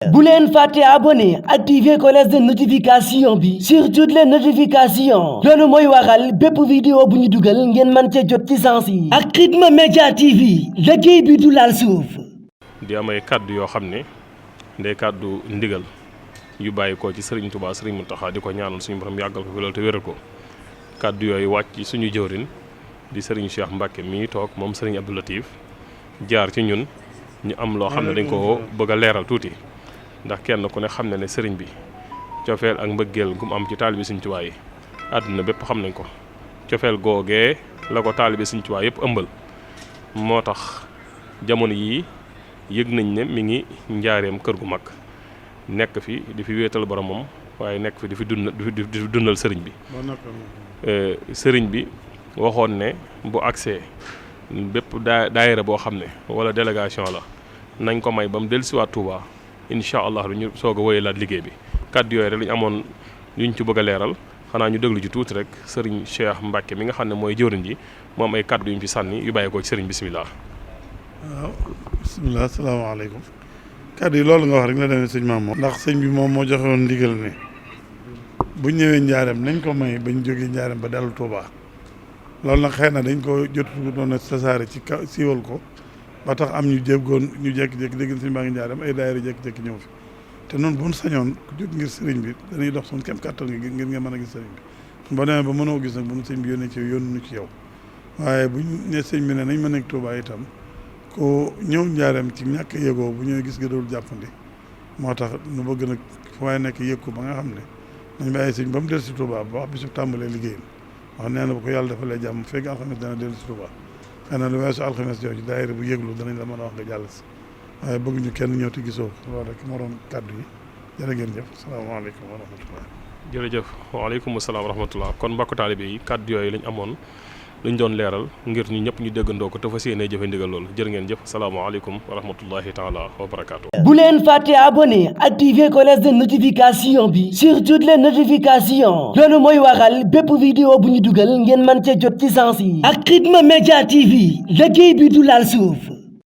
bu leen fàtte abonné activer cloche de notification bi sur toutes les notifications loolu mooy waral bépp vidéo bu ñu dugal ngeen mën ca jot ci sens yi ak Khidma Media TV liggéey bi du laal suuf. di am ay kàddu yoo xam ne ndey kàddu ndigal yu bàyyi ko ci Serigne Touba Serigne Mountakha di ko ñaanal suñu borom yàggal ko fi loolu te wéral ko kàddu yooyu wàcc ci suñu jëwrin di Serigne Cheikh Mbacke mii toog moom Serigne Abdou Latif jaar ci ñun ñu am loo xam ne dañ ko bëgg a leeral tuuti. ndax kenn ku ne xam na ne sëriñ bi cofeel ak mbëggeel gu mu am ci taalibi Sëriñ Tuubaa yi àdduna bépp xam nañ ko cofeel googee la ko taalibi Sëriñ Tuubaa yëpp ëmbal moo tax jamono yii yëg nañ ne mi ngi njaareem kër gu mag nekk fi di fi wéetal boromam waaye nekk fi di fi dundal sëriñ bi sëriñ bi waxoon ne bu agsee bépp daayira boo xam ne wala délégation la nañ ko may ba mu dellusiwaat Tuubaa incha allah ñu soog a wéyalaat liggéey bi kàddu yooyu rek lañu amoon yuñ ci bëgg a leeral xanaa ñu déglu ci tuuti rek sëriñ Cheikh Mbacke mi nga xam ne mooy jëwriñ ji mu am ay kàddu yuñ fi sànni yu bàyyi ko ci sëriñ bisimilah. waaw bisimilah salaamaaleykum kàddu yi loolu nga wax rek la demee sëñ maam moom. ndax sëñ bi moom moo joxe woon ndigal ne bu ñëwee njaareem nañ ko may bañ jógee njaareem ba dellu Touba loolu nag xëy na dañ ko jotu doon a tasaare ci kaw siiwal ko. ba tax am ñu jéggoon ñu jékki-jékki dégg sëñ baa ngi njaareem ay daayira jékki-jékki ñëw fi te noonu buñ sañoon ku jóg ngir sëriñ bi dañuy dox suñ kem kàttan ngir nga mën a gis sëriñ bi boo demee ba mënoo gis nag bu nu sëñ bi yónnee ci yónnu ci yow waaye buñ ne sëñ bi ne nañ ma nekk Touba itam ko ñëw njaareem ci ñàkk yëgoo bu ñëwee gis nga dul jàppandi moo tax nu bëgg nag fu waaye nekk yëg ko ba nga xam ne nañ bàyyi sëñ ba mu del si Touba ba wax bi su tàmbalee liggéeyam wax nee na bu ko yàlla defalee jàmm fekk alxames dana del si Touba xëy na lu weesu alxames jooju daayira bu yëglu danañ la mën a wax nga jàll si waaye bëgguñu kenn ñëw te gisoo loolu rek moo doon kàddu yi jërë ngeen jëf salaamaaleykum wa rahmatullah. jërëjëf waaleykum salaam wa rahmatullah kon mbokku taalibe yi kàddu yooyu lañ amoon luñ doon leeral ngir ñu ñëpp ñu déggandoo ko te fas yéenee jëfe ndigal loolu jërë ngeen jëf salaamaaleykum wa rahmatullahi taala wa barakaatu. bu leen fàtte abonné activer cloche de notification bi sur toutes les notifications loolu mooy waral bépp vidéo bu ñu dugal ngeen mën ca jot ci sens yi ak Khidma Media TV liggéey bi du laal suuf.